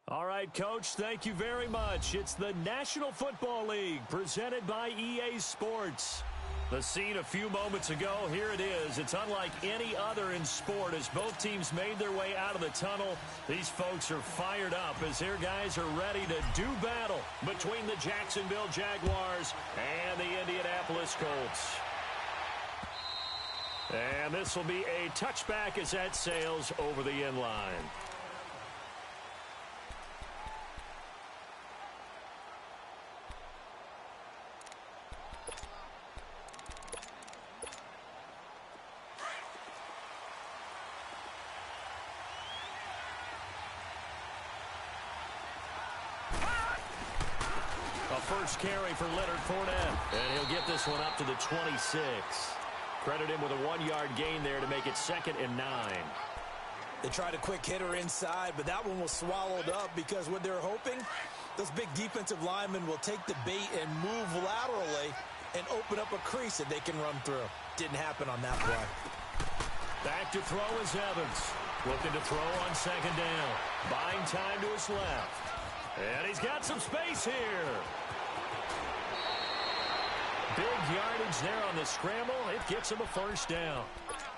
All right, Coach, thank you very much. It's the National Football League presented by EA Sports. The scene a few moments ago, here it is. It's unlike any other in sport as both teams made their way out of the tunnel. These folks are fired up as their guys are ready to do battle between the Jacksonville Jaguars and the Indianapolis Colts. And this will be a touchback as that sails over the end line. First carry for Leonard Fournette. And he'll get this one up to the 26. Credit him with a 1-yard gain there to make it 2nd and 9. They tried a quick hitter inside, but that one was swallowed up because what they're hoping, those big defensive linemen will take the bait and move laterally and open up a crease that they can run through. Didn't happen on that play. Back to throw is Evans. Looking to throw on 2nd down. Buying time to his left. And he's got some space here. Big yardage there on the scramble. It gets him a 1st down.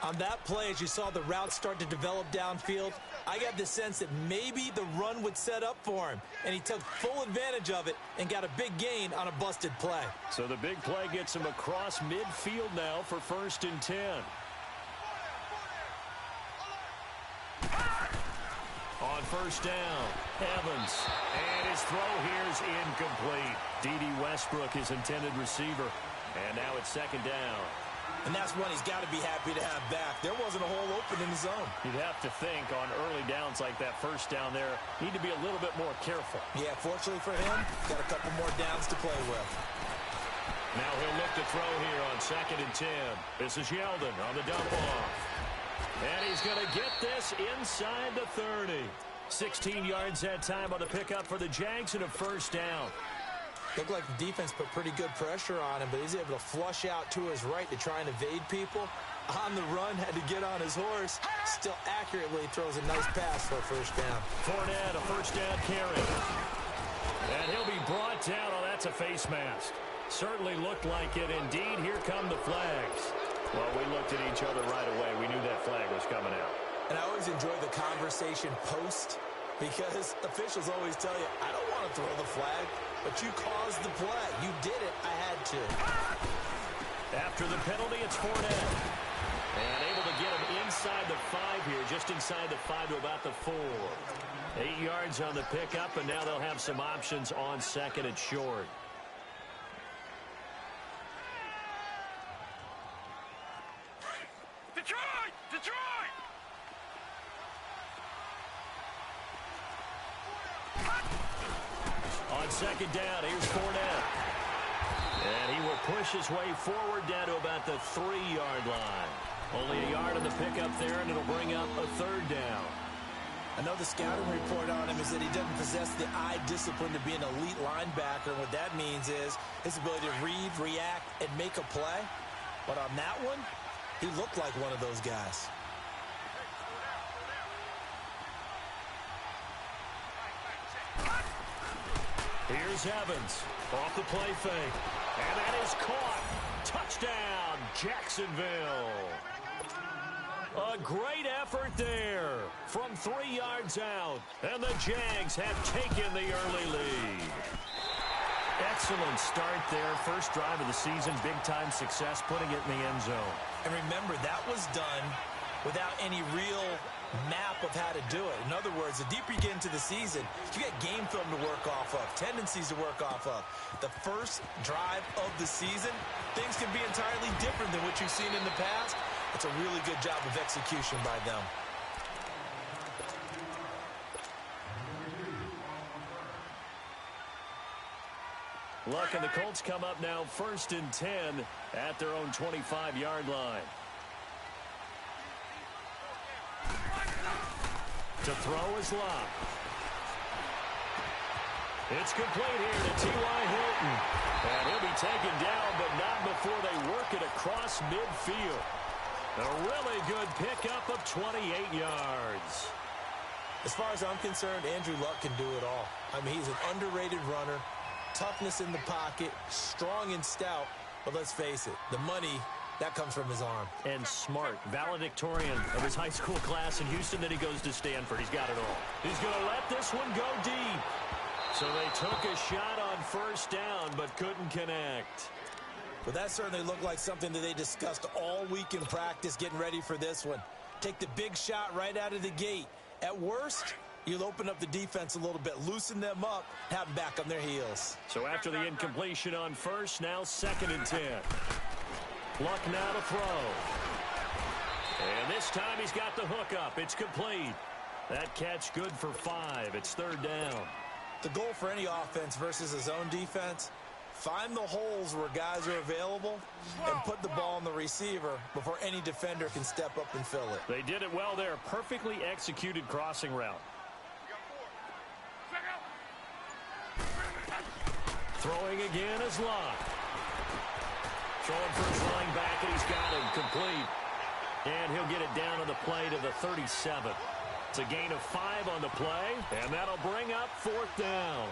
On that play, as you saw the route start to develop downfield, I got the sense that maybe the run would set up for him, and he took full advantage of it and got a big gain on a busted play. So the big play gets him across midfield now for 1st and 10. On 1st down, Evans. And his throw here is incomplete. D.D. Westbrook, his intended receiver. And now it's 2nd down. And that's one he's got to be happy to have back. There wasn't a hole open in the zone. You'd have to think on early downs like that 1st down there, need to be a little bit more careful. Yeah, fortunately for him, got a couple more downs to play with. Now he'll look to throw here on 2nd and 10. This is Yeldon on the dump off. And he's going to get this inside the 30. 16 yards that time on the pickup for the Jags and a 1st down. Looked like the defense put pretty good pressure on him, but he's able to flush out to his right to try and evade people. On the run, had to get on his horse. Still accurately throws a nice pass for a 1st down. Fournette, a 1st down carry. And he'll be brought down. Oh, that's a face mask. Certainly looked like it. Indeed, here come the flags. Well, we looked at each other right away. We knew that flag was coming out. And I always enjoy the conversation post because officials always tell you, I don't want to throw the flag, but you caused the play. You did it. I had to. After the penalty, it's Fournette. And able to get him inside the 5 here, just inside the 5 to about the 4. 8 yards on the pickup, and now they'll have some options on 2nd and short. Detroit! Detroit! On 2nd down, here's Fournette. And he will push his way forward down to about the 3-yard line. Only a yard on the pickup there, and it'll bring up a 3rd down. I know the scouting report on him is that he doesn't possess the eye discipline to be an elite linebacker. And what that means is his ability to read, react, and make a play. But on that one, he looked like one of those guys. Here's Evans off the play fake. And that is caught. Touchdown, Jacksonville. A great effort there from 3 yards out. And the Jags have taken the early lead. Excellent start there. First drive of the season. Big-time success putting it in the end zone. And remember, that was done without any real map of how to do it. In other words, the deeper you get into the season, you get game film to work off of, tendencies to work off of. The first drive of the season, things can be entirely different than what you've seen in the past. It's a really good job of execution by them. Luck and the Colts come up now 1st and 10 at their own 25-yard line. To throw is Locke. It's complete here to T.Y. Hilton. And he'll be taken down, but not before they work it across midfield. A really good pickup of 28 yards. As far as I'm concerned, Andrew Luck can do it all. I mean, he's an underrated runner, toughness in the pocket, strong and stout. But let's face it, the money, that comes from his arm. And smart, valedictorian of his high school class in Houston. Then he goes to Stanford. He's got it all. He's going to let this one go deep. So they took a shot on first down, but couldn't connect. But that certainly looked like something that they discussed all week in practice getting ready for this one. Take the big shot right out of the gate. At worst, you'll open up the defense a little bit, loosen them up, have them back on their heels. So after the incompletion on first, now 2nd and 10. Luck now to throw. And this time he's got the hook up. It's complete. That catch good for 5. It's 3rd down. The goal for any offense versus a zone defense, find the holes where guys are available and put the ball on the receiver before any defender can step up and fill it. They did it well there. Perfectly executed crossing route. Throwing again is Luck. Throwing for his running back, and he's got him complete. And he'll get it down on the play to the 37. It's a gain of 5 on the play, and that'll bring up 4th down.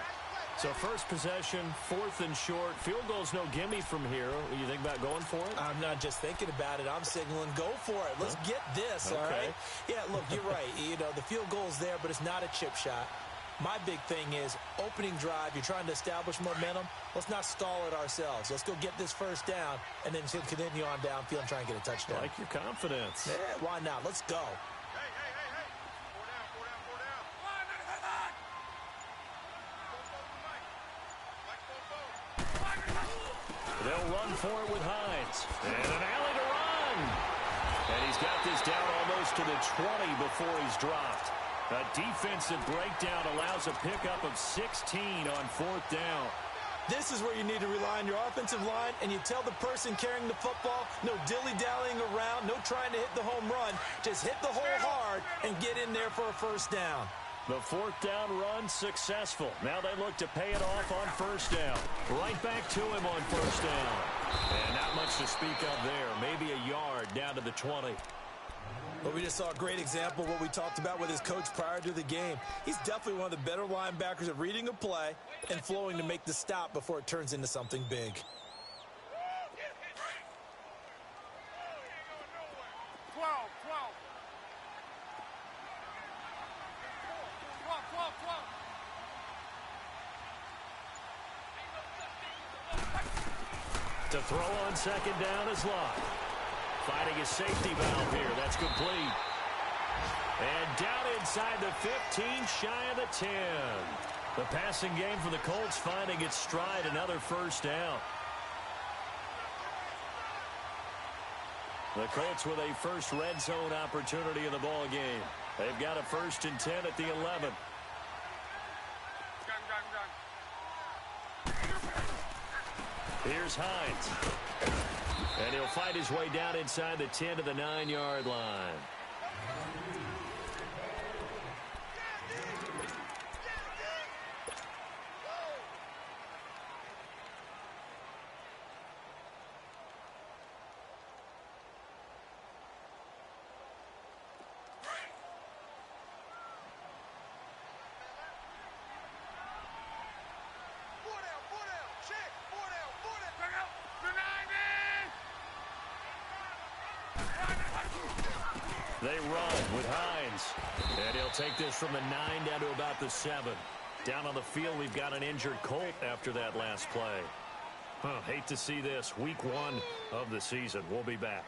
So first possession, 4th and short. Field goal's no gimme from here. You think about going for it? I'm not just thinking about it. I'm signaling go for it. Let's get this, all right? Yeah, look, you're right. You know, the field goal's there, but it's not a chip shot. My big thing is opening drive. You're trying to establish momentum. Let's not stall it ourselves. Let's go get this first down and then continue on downfield and try and get a touchdown. I like your confidence. Yeah, why not? Let's go. They'll run for it with Hines. And an alley to run. And he's got this down almost to the 20 before he's dropped. A defensive breakdown allows a pickup of 16 on 4th down. This is where you need to rely on your offensive line, and you tell the person carrying the football, no dilly-dallying around, no trying to hit the home run. Just hit the hole hard and get in there for a first down. The 4th down run successful. Now they look to pay it off on first down. Right back to him on first down. And not much to speak of there. Maybe a yard down to the 20. Well, we just saw a great example of what we talked about with his coach prior to the game. He's definitely one of the better linebackers at reading a play and flowing to make the stop before it turns into something big. 12. To throw on 2nd down is Luck. Finding a safety valve here. That's complete. And down inside the 15, shy of the 10. The passing game for the Colts finding its stride. Another first down. The Colts with a first red zone opportunity in the ball game. They've got a 1st and 10 at the 11. Here's Hines. And he'll fight his way down inside the 10 to the 9-yard line. They run with Hines. And he'll take this from the 9 down to about the 7. Down on the field, we've got an injured Colt after that last play. Hate to see this. Week 1 of the season. We'll be back.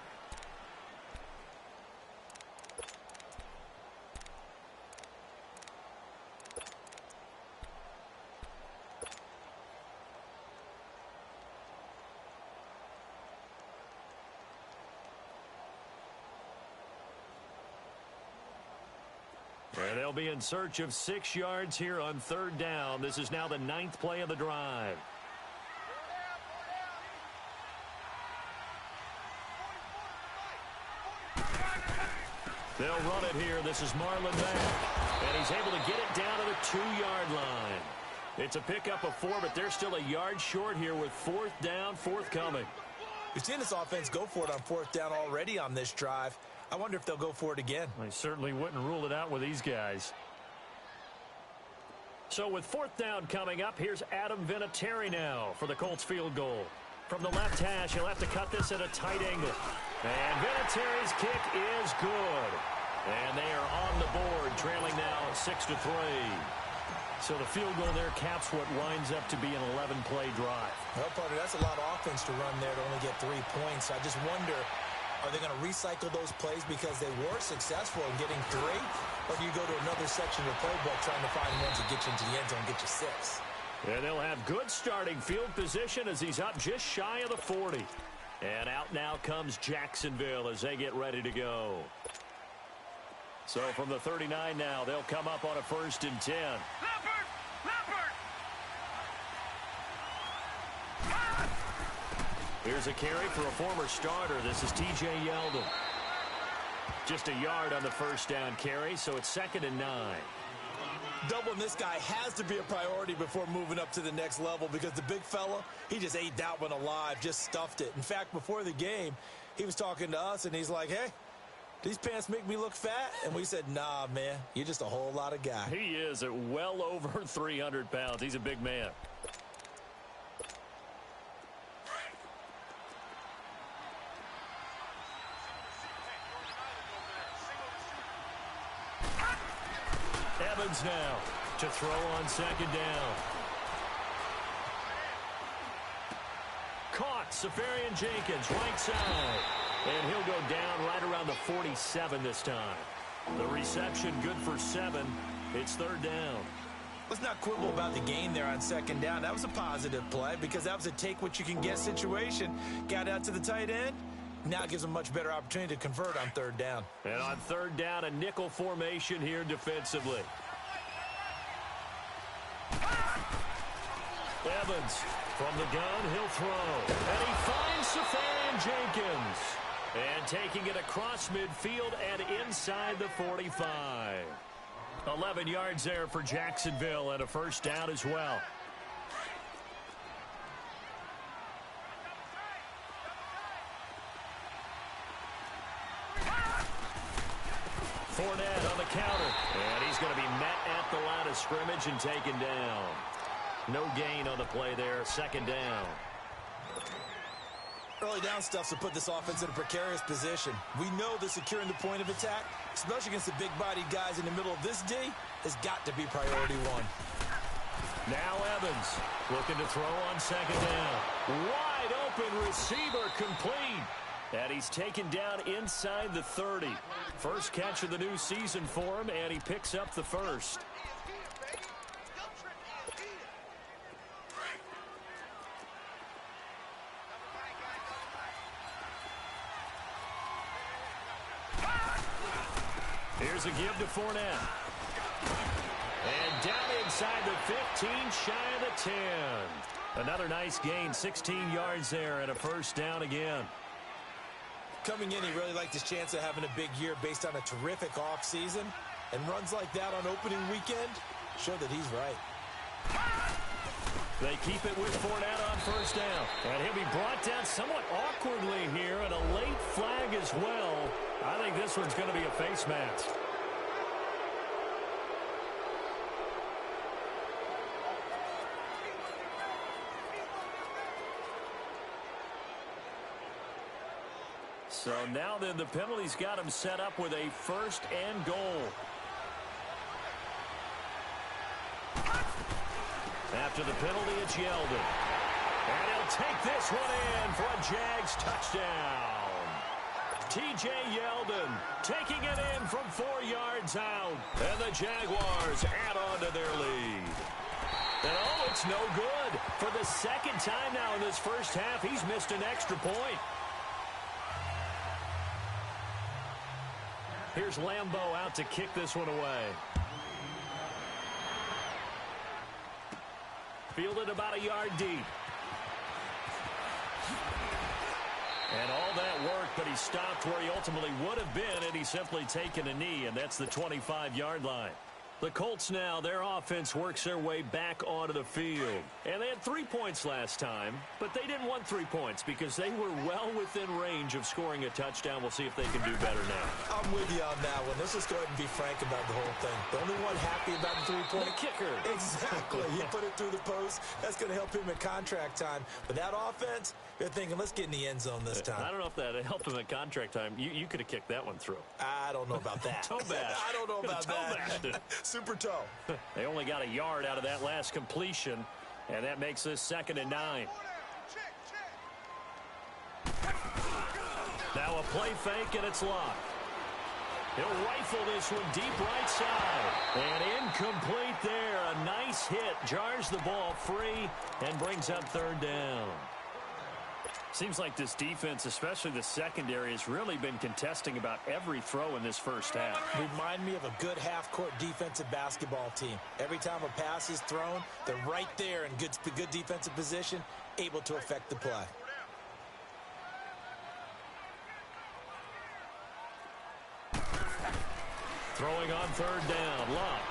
And they'll be in search of 6 yards here on 3rd down. This is now the 9th play of the drive. They'll run it here. This is Marlon Mack. And he's able to get it down to the 2-yard line. It's a pickup of 4, but they're still a yard short here with 4th down, forthcoming. We've seen this offense go for it on 4th down already on this drive. I wonder if they'll go for it again. I certainly wouldn't rule it out with these guys. So with fourth down coming up, here's Adam Vinatieri now for the Colts field goal. From the left hash, he'll have to cut this at a tight angle. And Vinatieri's kick is good. And they are on the board, trailing now 6-3. So the field goal there caps what winds up to be an 11-play drive. Well, partner, that's a lot of offense to run there to only get 3 points. I just wonder, are they going to recycle those plays because they were successful in getting 3? Or do you go to another section of the playbook trying to find ones that get you into the end zone and get you 6? And they'll have good starting field position as he's up just shy of the 40. And out now comes Jacksonville as they get ready to go. So from the 39 now, they'll come up on a 1st and 10. Here's a carry for a former starter. This is T.J. Yeldon. Just a yard on the first down carry, so it's 2nd and 9. Doubling this guy has to be a priority before moving up to the next level because the big fella, he just ate that one alive, just stuffed it. In fact, before the game, he was talking to us, and he's like, hey, these pants make me look fat? And we said, nah, man, you're just a whole lot of guy. He is at well over 300 pounds. He's a big man. Evans now to throw on 2nd down. Caught, Safarian Jenkins, right side. And he'll go down right around the 47 this time. The reception good for 7. It's 3rd down. Let's not quibble about the gain there on 2nd down. That was a positive play because that was a take-what-you-can-get situation. Got out to the tight end. Now it gives them a much better opportunity to convert on 3rd down. And on 3rd down, a nickel formation here defensively. Evans from the gun, he'll throw. And he finds Safarian Jenkins. And taking it across midfield and inside the 45. 11 yards there for Jacksonville and a 1st down as well. Fournette on the counter. And he's going to be met at the line of scrimmage and taken down. No gain on the play there. 2nd down. Early down stuff to put this offense in a precarious position. We know that securing the point of attack, especially against the big-bodied guys in the middle of this D, has got to be priority 1. Now Evans looking to throw on 2nd down. Wide open receiver complete. And he's taken down inside the 30. First catch of the new season for him, and he picks up the 1st. Here's a give to Fournette. And down inside the 15, shy of the 10. Another nice gain, 16 yards there and a 1st down again. Coming in, he really liked his chance of having a big year based on a terrific offseason. And runs like that on opening weekend show that he's right. They keep it with Fournette on 1st down. And he'll be brought down somewhat awkwardly here, and a late flag as well. I think this one's going to be a face mask. So now then the penalty's got him set up with a 1st and goal. After the penalty, it's Yeldon. And he'll take this one in for a Jags touchdown. T.J. Yeldon taking it in from 4 yards out. And the Jaguars add on to their lead. And oh, it's no good. For the 2nd time now in this first half, he's missed an extra point. Here's Lambeau out to kick this one away. Fielded about a yard deep. And all that work, but he stopped where he ultimately would have been, and he's simply taken a knee, and that's the 25-yard line. The Colts now, their offense works their way back onto the field. And they had 3 points last time, but they didn't want 3 points because they were well within range of scoring a touchdown. We'll see if they can do better now. I'm with you on that one. Let's just go ahead and be frank about the whole thing. The only one happy about the 3-point kicker. Exactly. He put it through the post. That's going to help him in contract time. But that offense, they're thinking, let's get in the end zone this time. I don't know if that helped him at contract time. You could have kicked that one through. I don't know about that. Toe bash. I don't know about that. Super toe. They only got a yard out of that last completion, and that makes this 2nd and 9. Now a play fake, and it's locked. He'll rifle this one deep right side. And incomplete there. A nice hit. Jars the ball free and brings up 3rd down. Seems like this defense, especially the secondary, has really been contesting about every throw in this first half. Remind me of a good half-court defensive basketball team. Every time a pass is thrown, they're right there in good defensive position, able to affect the play. Throwing on 3rd down. Luck.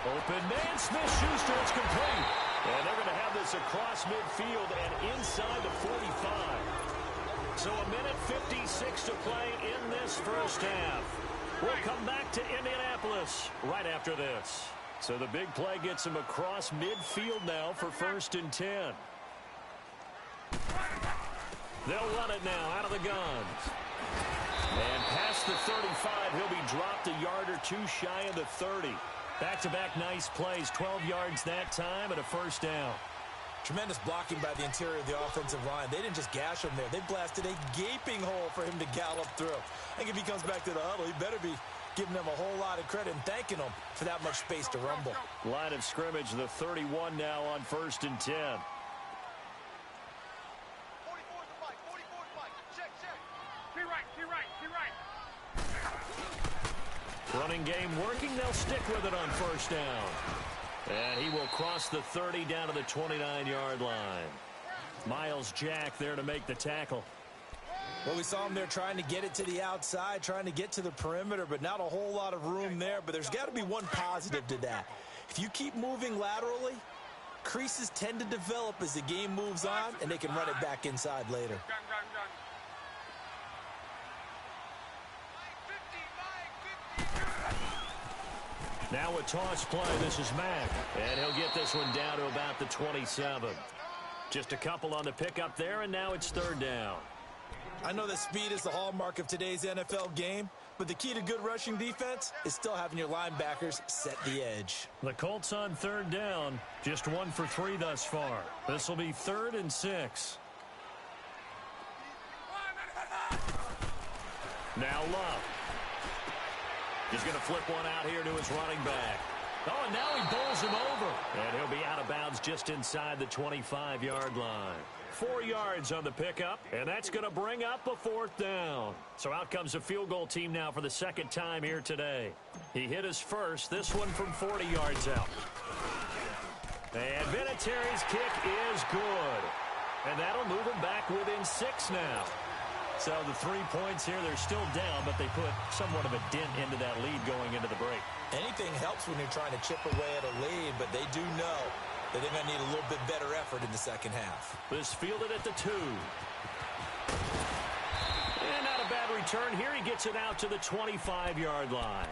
Open man. Smith-Schuster. It's complete. And they're going to have this across midfield and inside the 45. So a minute 56 to play in this first half. We'll come back to Indianapolis right after this. So the big play gets him across midfield now for 1st and 10. They'll run it now out of the guns. And past the 35, he'll be dropped a yard or two shy of the 30. Back-to-back nice plays, 12 yards that time and a 1st down. Tremendous blocking by the interior of the offensive line. They didn't just gash him there. They blasted a gaping hole for him to gallop through. I think if he comes back to the huddle, he better be giving them a whole lot of credit and thanking them for that much space to rumble. Line of scrimmage, the 31 now on 1st and 10. Running game working. They'll stick with it on 1st down. And he will cross the 30 down to the 29-yard line. Miles Jack there to make the tackle. Well, we saw him there trying to get it to the outside, trying to get to the perimeter, but not a whole lot of room there. But there's got to be one positive to that. If you keep moving laterally, creases tend to develop as the game moves on, and they can run it back inside later. Now a toss play. This is Mack. And he'll get this one down to about the 27. Just a couple on the pickup there, and now it's 3rd down. I know that speed is the hallmark of today's NFL game, but the key to good rushing defense is still having your linebackers set the edge. The Colts on 3rd down. Just 1 for 3 thus far. This will be 3rd and 6. Now Love. He's going to flip one out here to his running back. Oh, and now he bowls him over. And he'll be out of bounds just inside the 25-yard line. 4 yards on the pickup, and that's going to bring up a 4th down. So out comes a field goal team now for the 2nd time here today. He hit his first, this one from 40 yards out. And Vinatieri's kick is good. And that'll move him back within 6 now. So the 3 points here, they're still down, but they put somewhat of a dent into that lead going into the break. Anything helps when you're trying to chip away at a lead, but they do know that they're going to need a little bit better effort in the 2nd half. This fielded at the 2. And not a bad return here. He gets it out to the 25-yard line.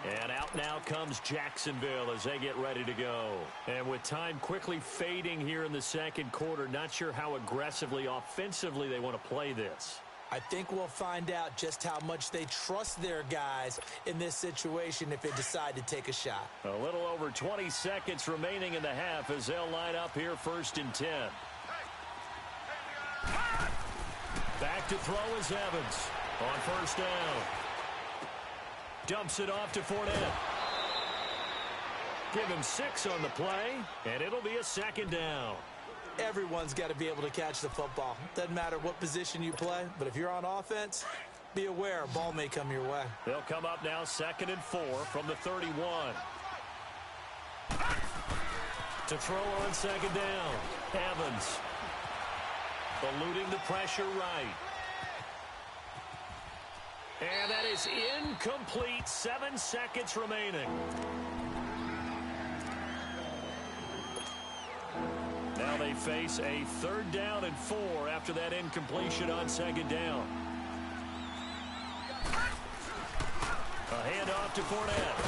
And out now comes Jacksonville as they get ready to go. And with time quickly fading here in the 2nd quarter, not sure how aggressively, offensively they want to play this. I think we'll find out just how much they trust their guys in this situation if they decide to take a shot. A little over 20 seconds remaining in the half as they'll line up here 1st and 10. Back to throw is Evans on 1st down. Dumps it off to Fournette. Give him 6 on the play, and it'll be a 2nd down. Everyone's got to be able to catch the football. Doesn't matter what position you play, but if you're on offense, be aware a ball may come your way. They'll come up now 2nd and 4 from the 31. To throw on 2nd down. Evans eluding the pressure right. And that is incomplete. 7 seconds remaining. Now they face a 3rd down and 4 after that incompletion on 2nd down. A handoff to Fournette.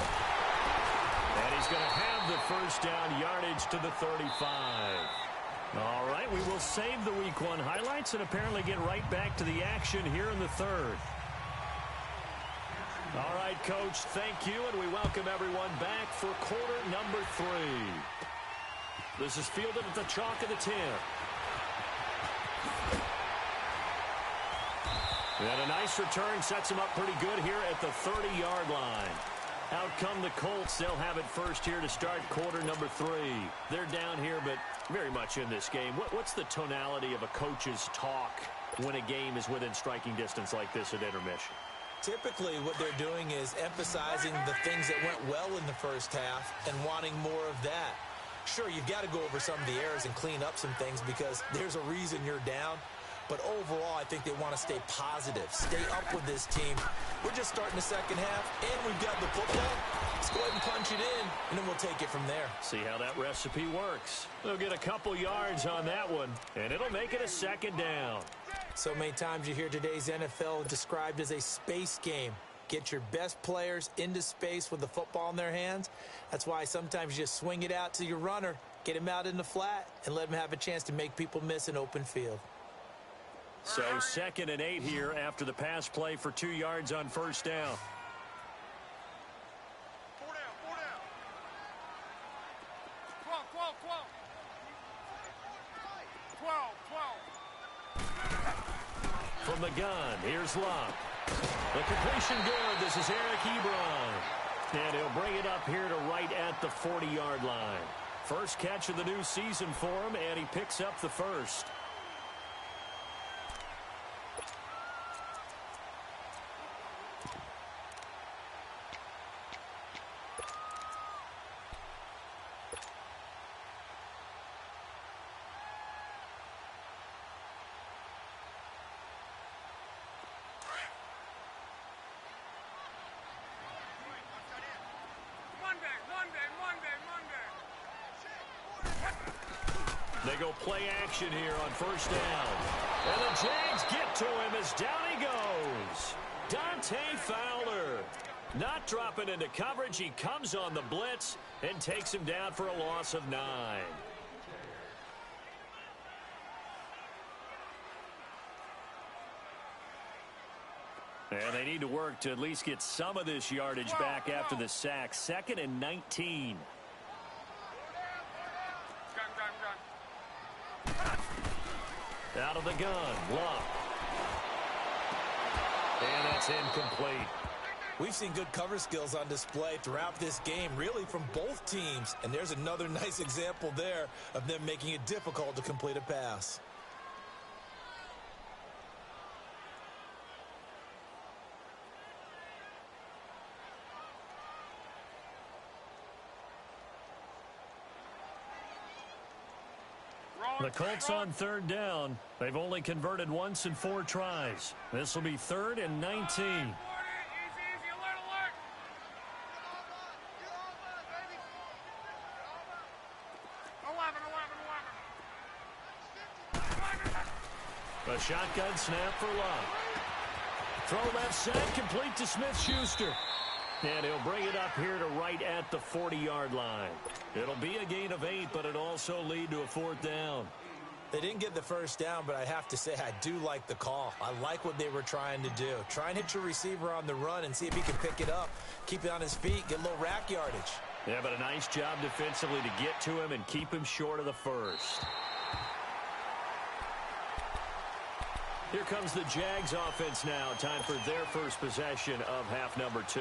And he's going to have the 1st down yardage to the 35. All right, we will save the Week 1 highlights and apparently get right back to the action here in the 3rd. All right, Coach, thank you, and we welcome everyone back for quarter number 3. This is fielded at the chalk of the 10. And a nice return sets him up pretty good here at the 30-yard line. Out come the Colts. They'll have it first here to start quarter number 3. They're down here, but very much in this game. What's the tonality of a coach's talk when a game is within striking distance like this at intermission? Typically, what they're doing is emphasizing the things that went well in the first half and wanting more of that. Sure, you've got to go over some of the errors and clean up some things because there's a reason you're down. But overall, I think they want to stay positive, stay up with this team. We're just starting the second half, and we've got the football. Let's go ahead and punch it in, and then we'll take it from there. See how that recipe works. They'll get a couple yards on that one, and it'll make it a 2nd down. So many times you hear today's NFL described as a space game. Get your best players into space with the football in their hands. That's why sometimes you just swing it out to your runner, get him out in the flat, and let him have a chance to make people miss an open field. So 2nd and 8 here after the pass play for 2 yards on 1st down. From the gun, here's Luck. The completion good. This is Eric Ebron. And he'll bring it up here to right at the 40-yard line. First catch of the new season for him, and he picks up the 1st. They go play action here on 1st down. And the Jags get to him as down he goes. Dante Fowler. Not dropping into coverage. He comes on the blitz and takes him down for a loss of 9. And they need to work to at least get some of this yardage back after the sack. 2nd and 19. Out of the gun, Luck. And that's incomplete. We've seen good cover skills on display throughout this game, really from both teams. And there's another nice example there of them making it difficult to complete a pass. The Colts on 3rd down. They've only converted once in 4 tries. This will be 3rd and 19. A shotgun snap for Luck. Throw left side, complete to Smith-Schuster. And he'll bring it up here to right at the 40-yard line. It'll be a gain of 8, but it'll also lead to a 4th down. They didn't get the 1st down, but I have to say I do like the call. I like what they were trying to do. Try and hit your receiver on the run and see if he can pick it up. Keep it on his feet, get a little rack yardage. Yeah, but a nice job defensively to get to him and keep him short of the 1st. Here comes the Jags offense now. Time for their first possession of half number 2.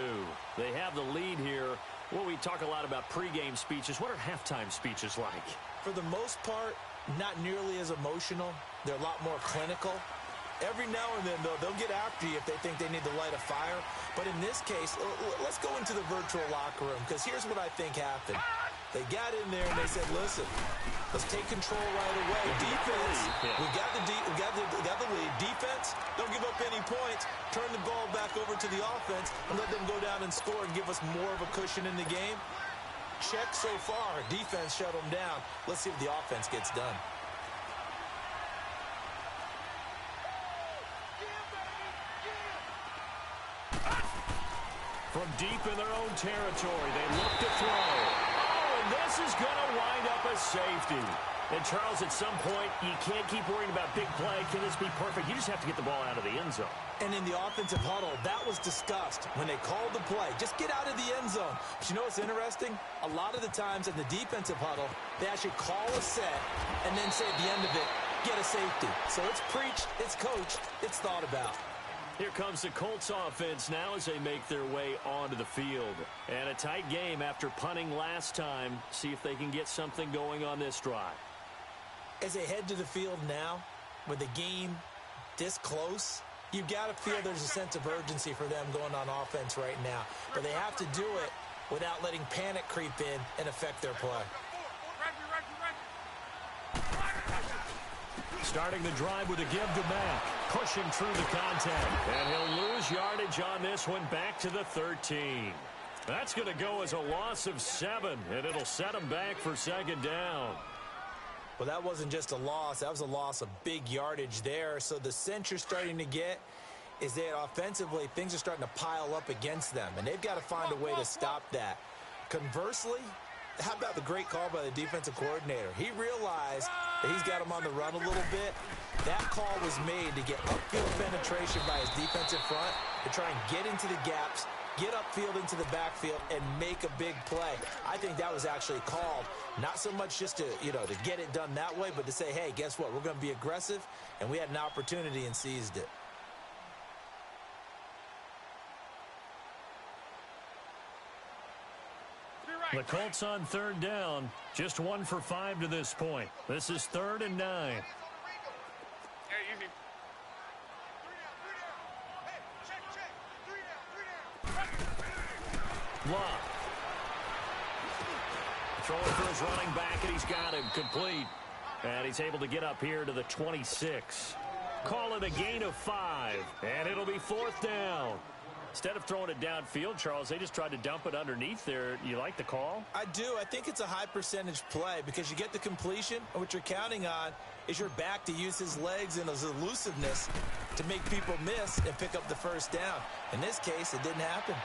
They have the lead here. Well, we talk a lot about pregame speeches. What are halftime speeches like? For the most part, not nearly as emotional. They're a lot more clinical. Every now and then, though, they'll get after you if they think they need to light a fire. But in this case, let's go into the virtual locker room, because here's what I think happened. They got in there and they said, listen, let's take control right away. Defense, we got the lead. Defense, don't give up any points. Turn the ball back over to the offense and let them go down and score and give us more of a cushion in the game. Check so far. Defense shut them down. Let's see if the offense gets done. deep in their own territory. They look to throw. Oh, and this is going to wind up a safety. And, Charles, at some point, you can't keep worrying about big play. Can this be perfect? You just have to get the ball out of the end zone. And in the offensive huddle, that was discussed when they called the play. Just get out of the end zone. But you know what's interesting? A lot of the times in the defensive huddle, they actually call a set and then say at the end of it, get a safety. So it's preached, it's coached, it's thought about. Here comes the Colts offense now as they make their way onto the field. And a tight game after punting last time. See if they can get something going on this drive. As they head to the field now, with the game this close, you've got to feel there's a sense of urgency for them going on offense right now. But they have to do it without letting panic creep in and affect their play. Starting the drive with a give to Mack. Pushing through the contact. And he'll lose yardage on this one back to the 13. That's going to go as a loss of 7, and it'll set him back for second down. Well, that wasn't just a loss. That was a loss of big yardage there. So the sense you're starting to get is that offensively, things are starting to pile up against them, and they've got to find a way to stop that. Conversely, how about the great call by the defensive coordinator? He realized that he's got him on the run a little bit. That call was made to get upfield penetration by his defensive front to try and get into the gaps, get upfield into the backfield, and make a big play. I think that was actually called, not so much just to, to get it done that way, but to say, hey, guess what? We're going to be aggressive, and we had an opportunity and seized it. The Colts on third down, just 1 for 5 to this point. This is 3rd and 9. Love. Throwing for his running back, and he's got him complete. And he's able to get up here to the 26. Call it a gain of 5, and it'll be 4th down. Instead of throwing it downfield, Charles, they just tried to dump it underneath there. You like the call? I do. I think it's a high-percentage play because you get the completion, and what you're counting on is your back to use his legs and his elusiveness to make people miss and pick up the first down. In this case, it didn't happen.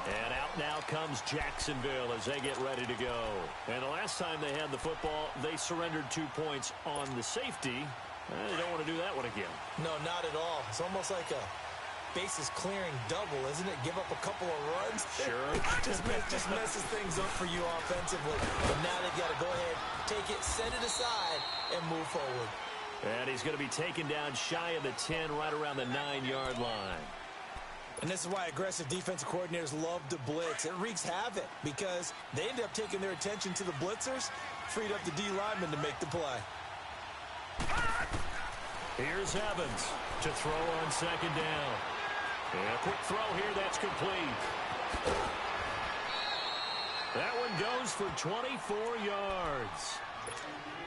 And out now comes Jacksonville as they get ready to go. And the last time they had the football, they surrendered 2 points on the safety. They don't want to do that one again. No, not at all. It's almost like a bases clearing double, isn't it? Give up a couple of runs. Sure. just messes things up for you offensively. But now they've got to go ahead, take it, set it aside, and move forward. And he's going to be taken down shy of the 10, right around the 9-yard line. And this is why aggressive defensive coordinators love to blitz. It wreaks havoc because they end up taking their attention to the blitzers, freed up the D lineman to make the play. Here's Evans to throw on second down. And a quick throw here, that's complete. That one goes for 24 yards.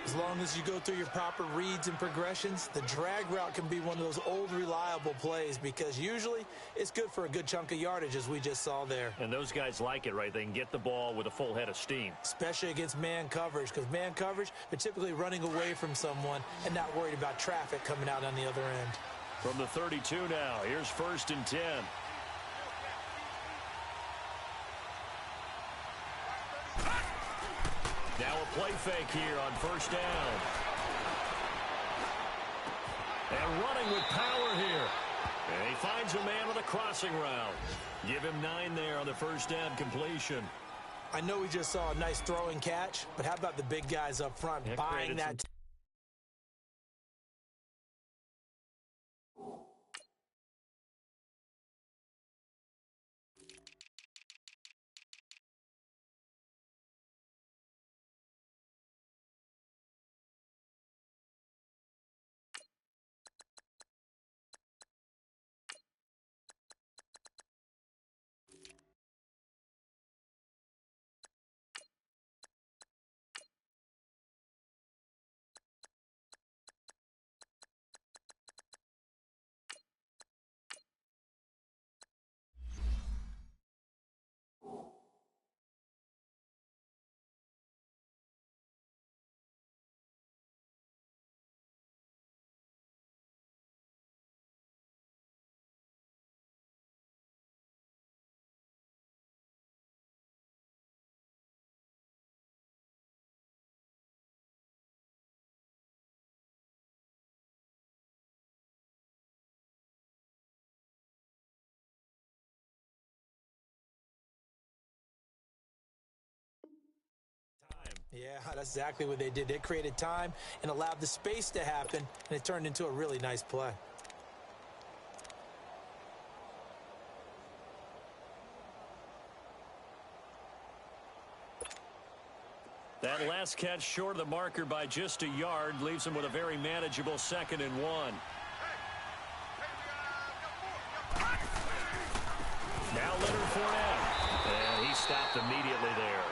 As long as you go through your proper reads and progressions, the drag route can be one of those old reliable plays because usually it's good for a good chunk of yardage, as we just saw there. And those guys like it, right? They can get the ball with a full head of steam. Especially against man coverage, because man coverage, they're typically running away from someone and not worried about traffic coming out on the other end. From the 32 now, here's 1st and 10. Now a play fake here on 1st down. And running with power here. And he finds a man on the crossing route. Give him 9 there on the 1st down completion. I know we just saw a nice throwing catch, but how about the big guys up front buying that Yeah, that's exactly what they did. They created time and allowed the space to happen, and it turned into a really nice play. That last catch short of the marker by just a yard leaves him with a very manageable 2nd and 1. Now Leonard Fournette. And he stopped immediately there.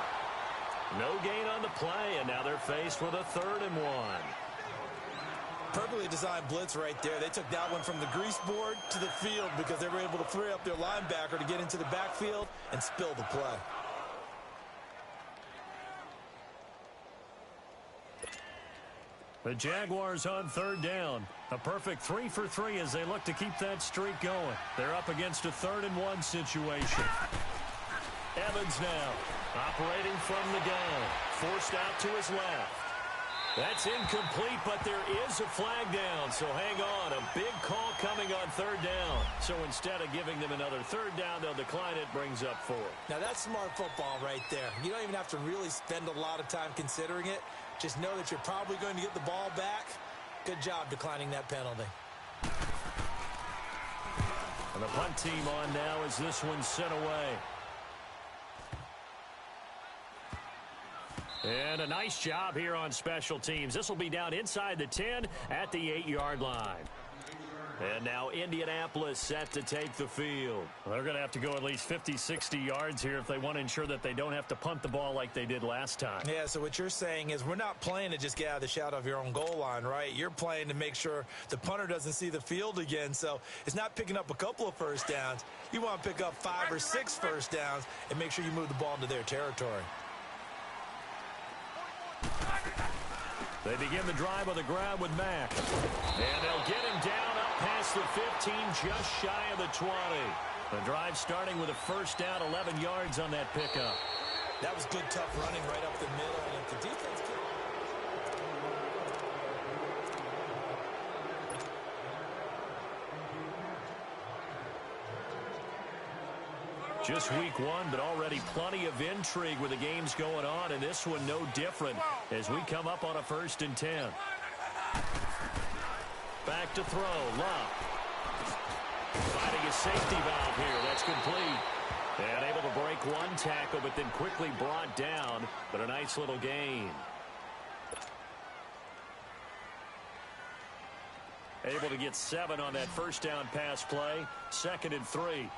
No gain on the play, and now they're faced with a 3rd and 1. Perfectly designed blitz right there. They took that one from the grease board to the field because they were able to free up their linebacker to get into the backfield and spill the play. The Jaguars on 3rd down. A perfect 3 for 3 as they look to keep that streak going. They're up against a 3rd and 1 situation. Evans now operating from the gun. Forced out to his left. That's incomplete, but there is a flag down, so hang on. A big call coming on 3rd down. So instead of giving them another 3rd down, they'll decline it, brings up 4. Now that's smart football right there. You don't even have to really spend a lot of time considering it. Just know that you're probably going to get the ball back. Good job declining that penalty. And the punt team on now as this one's sent away. And a nice job here on special teams. This will be down inside the 10 at the 8-yard line. And now Indianapolis set to take the field. They're going to have to go at least 50, 60 yards here if they want to ensure that they don't have to punt the ball like they did last time. Yeah, so what you're saying is we're not playing to just get out of the shadow of your own goal line, right? You're playing to make sure the punter doesn't see the field again. So it's not picking up a couple of first downs. You want to pick up 5 or 6 first downs and make sure you move the ball into their territory. They begin the drive on the ground with Mack. And they'll get him down up past the 15, just shy of the 20. The drive starting with a first down, 11 yards on that pickup. That was good, tough running right up the middle. And if the defense can... Just week 1, but already plenty of intrigue with the games going on, and this one no different as we come up on a 1st and 10. Back to throw, Love. Finding a safety valve here, that's complete. And able to break one tackle, but then quickly brought down, but a nice little gain. Able to get 7 on that first down pass play, 2nd and 3.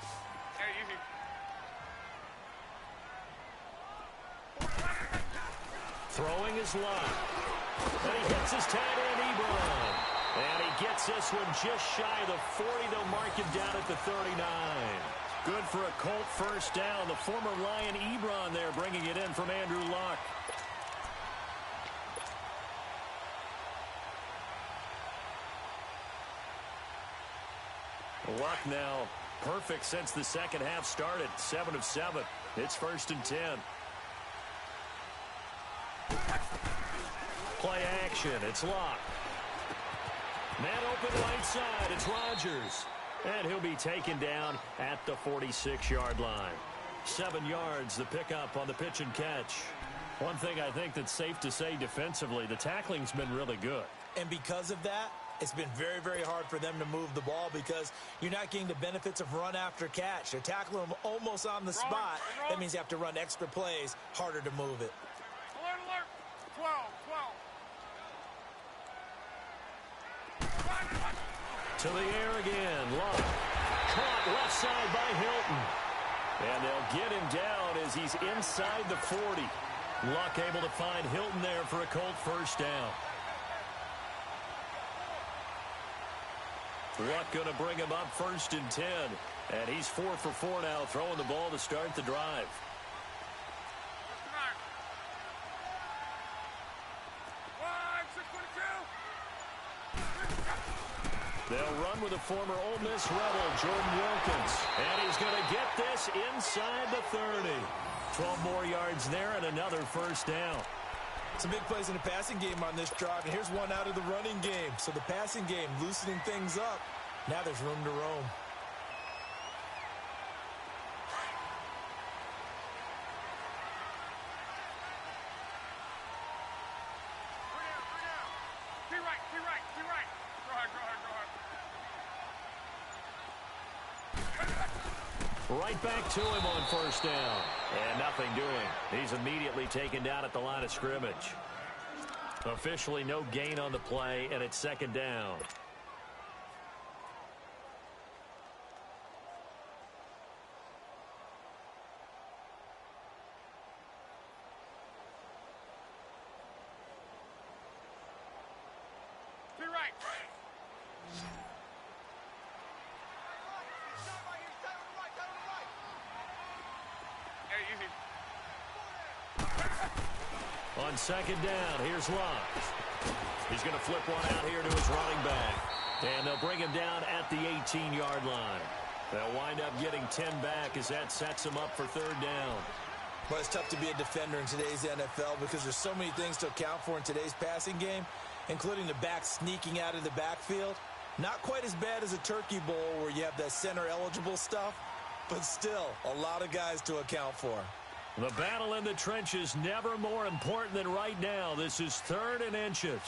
Throwing his line. And he hits his tight end, Ebron. And he gets this one just shy of the 40. They'll mark him down at the 39. Good for a Colt first down. The former Lion Ebron there bringing it in from Andrew Luck. Luck now perfect since the second half started. 7 of 7. It's 1st and 10. Play action. It's Locke. Man open right side. It's Rodgers. And he'll be taken down at the 46-yard line. 7 yards, the pickup on the pitch and catch. One thing I think that's safe to say defensively, the tackling's been really good. And because of that, it's been very, very hard for them to move the ball because you're not getting the benefits of run after catch. They're tackling them almost on the spot. That means you have to run extra plays, harder to move it. Alert, 12. To the air again. Love. Caught left side by Hilton. And they'll get him down as he's inside the 40. Luck able to find Hilton there for a Colt first down. Luck going to bring him up 1st and 10. And he's 4 for 4 now, throwing the ball to start the drive. They'll run with the former Ole Miss Rebel, Jordan Wilkins. And he's going to get this inside the 30. 12 more yards there and another first down. Some big plays in the passing game on this drive, and here's one out of the running game. So the passing game loosening things up. Now there's room to roam. Right back to him on first down. And nothing doing. He's immediately taken down at the line of scrimmage. Officially no gain on the play, and it's second down. Be right. Hey, easy. On second down, here's Love. He's going to flip one out here to his running back. And they'll bring him down at the 18-yard line. They'll wind up getting 10 back as that sets him up for third down. Well, it's tough to be a defender in today's NFL because there's so many things to account for in today's passing game, including the back sneaking out of the backfield. Not quite as bad as a turkey bowl where you have that center-eligible stuff, but still a lot of guys to account for. The battle in the trenches never more important than right now. This is third and inches.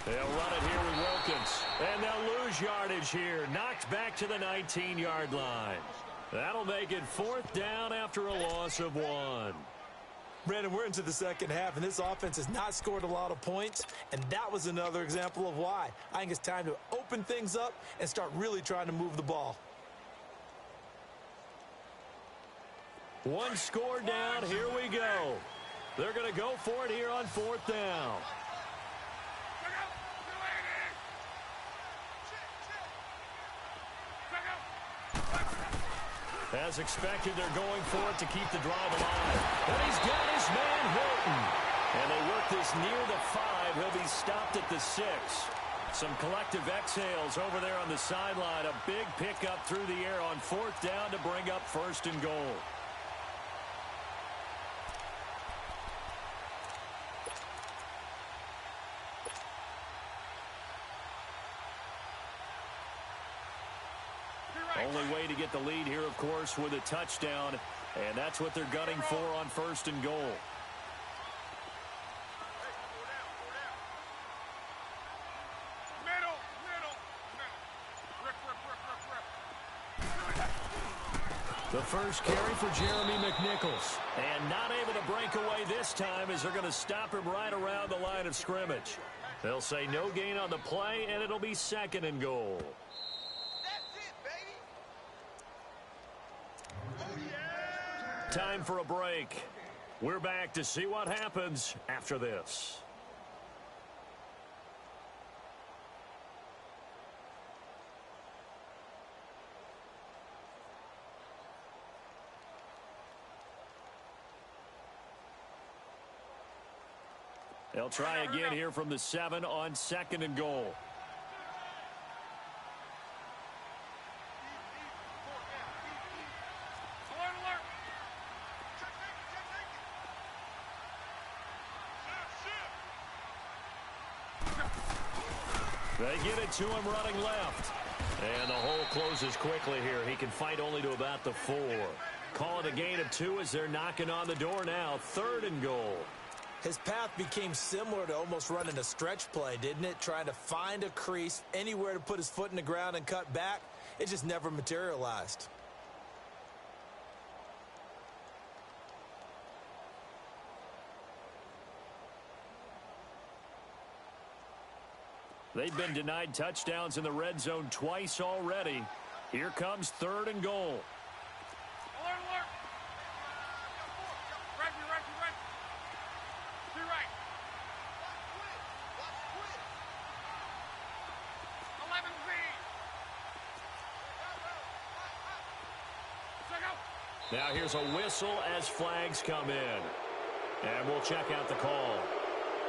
They'll run it here with Wilkins. And they'll lose yardage here. Knocked back to the 19-yard line. That'll make it fourth down after a loss of 1. Brandon, we're into the second half, and this offense has not scored a lot of points, and that was another example of why. I think it's time to open things up and start really trying to move the ball. One score down. Here we go. They're going to go for it here on fourth down. As expected, they're going for it to keep the drive alive. And he's got his man, Hilton. And they work this near the 5. He'll be stopped at the 6. Some collective exhales over there on the sideline. A big pickup through the air on fourth down to bring up first and goal. Only way to get the lead here, of course, with a touchdown. And that's what they're gunning for on first and goal. The first carry for Jeremy McNichols. And not able to break away this time as they're going to stop him right around the line of scrimmage. They'll say no gain on the play, and it'll be second and goal. Time for a break. We're back to see what happens after this. They'll try again here from the 7 on second and goal. They get it to him running left. And the hole closes quickly here. He can fight only to about the 4. Call it a gain of 2 as they're knocking on the door now. Third and goal. His path became similar to almost running a stretch play, didn't it? Trying to find a crease, anywhere to put his foot in the ground and cut back. It just never materialized. They've been denied touchdowns in the red zone twice already. Here comes third and goal. Alert, alert. Right. Be right. 11Z. Check out. Now here's a whistle as flags come in. And we'll check out the call.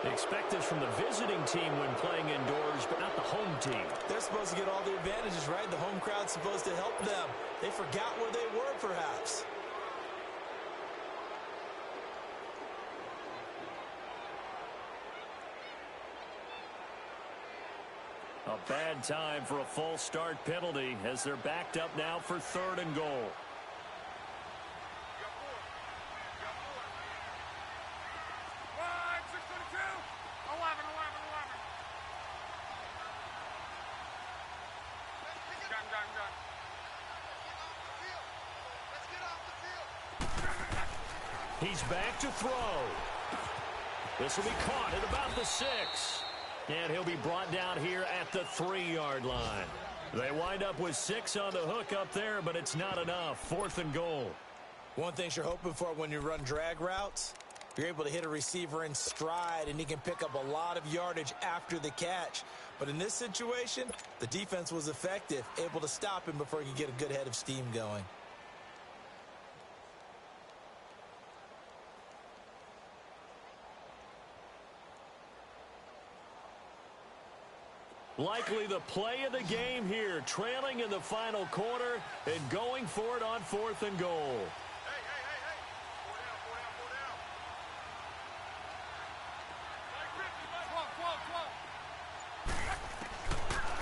They expect this from the visiting team when playing indoors, but not the home team. They're supposed to get all the advantages, right? The home crowd's supposed to help them. They forgot where they were, perhaps. A bad time for a false start penalty as they're backed up now for third and goal. He's back to throw. This will be caught at about the 6. And he'll be brought down here at the 3-yard line. They wind up with 6 on the hook up there, but it's not enough. 4th and goal. One thing you're hoping for when you run drag routes, you're able to hit a receiver in stride, and he can pick up a lot of yardage after the catch. But in this situation, the defense was effective, able to stop him before he could get a good head of steam going. Likely the play of the game here, trailing in the final quarter and going for it on 4th and goal.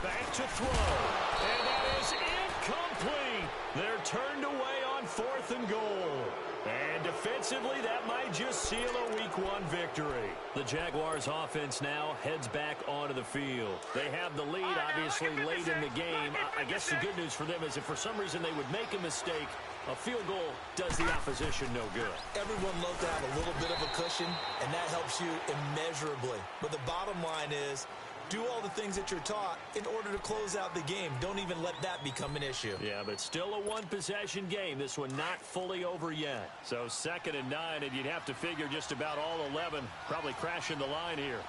Back to throw, and that is incomplete. They're turned away on 4th and goal. And defensively, that might just seal a Week 1 victory. The Jaguars offense now heads back onto the field. They have the lead, obviously, late in the game. I guess the good news for them is if for some reason they would make a mistake, a field goal does the opposition no good. Everyone loves to have a little bit of a cushion, and that helps you immeasurably. But the bottom line is, do all the things that you're taught in order to close out the game. Don't even let that become an issue. Yeah, but still a one-possession game. This one not fully over yet. So 2nd and 9, and you'd have to figure just about all 11 probably crashing the line here.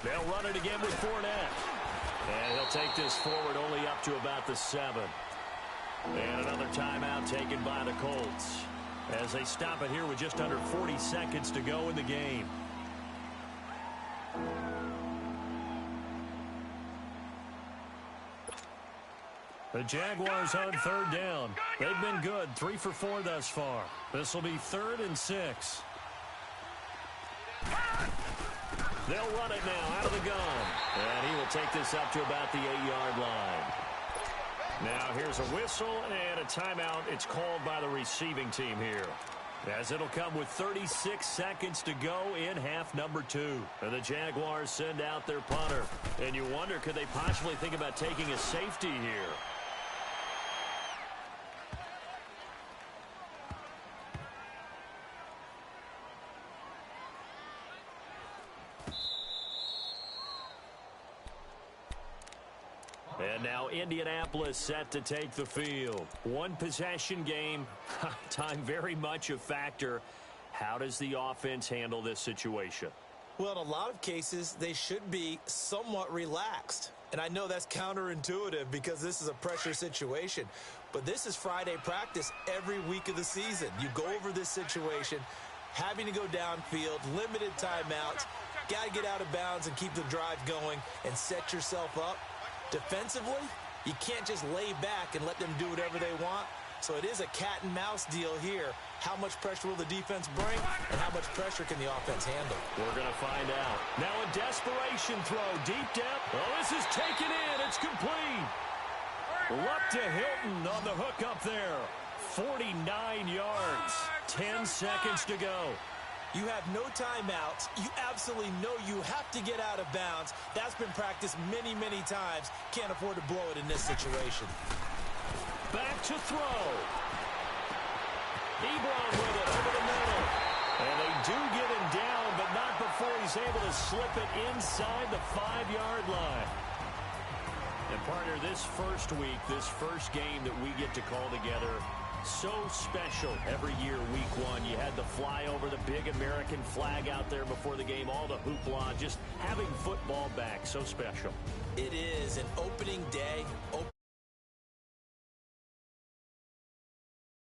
They'll run it again with Fournette. And he'll take this forward only up to about the 7. And another timeout taken by the Colts as they stop it here with just under 40 seconds to go in the game. The Jaguars on 3rd down. They've been good, 3 for 4 thus far. This will be 3rd and 6. They'll run it now out of the gun. And he will take this up to about the 8-yard line. Now here's a whistle and a timeout. It's called by the receiving team here, as it'll come with 36 seconds to go in half number 2. And the Jaguars send out their punter. And you wonder, could they possibly think about taking a safety here? And now Indianapolis set to take the field. One possession game, time very much a factor. How does the offense handle this situation? Well, in a lot of cases, they should be somewhat relaxed. And I know that's counterintuitive because this is a pressure situation. But this is Friday practice every week of the season. You go over this situation, having to go downfield, limited timeouts, got to get out of bounds and keep the drive going and set yourself up. Defensively, you can't just lay back and let them do whatever they want. So it is a cat and mouse deal here. How much pressure will the defense bring, and how much pressure can the offense handle? We're going to find out. Now a desperation throw, deep depth. Oh, this is taken in. It's complete. Luck to Hilton on the hook up there. 49 yards. 10 seconds to go. You have no timeouts. You absolutely know you have to get out of bounds. That's been practiced many, many times. Can't afford to blow it in this situation. Back to throw. Ebron with it over the middle. And they do get him down, but not before he's able to slip it inside the 5-yard line. And partner, this first week, this first game that we get to call together, so special every year, week 1. You had the flyover, the big American flag out there before the game, all the hoopla, just having football back, so special. It is an opening day.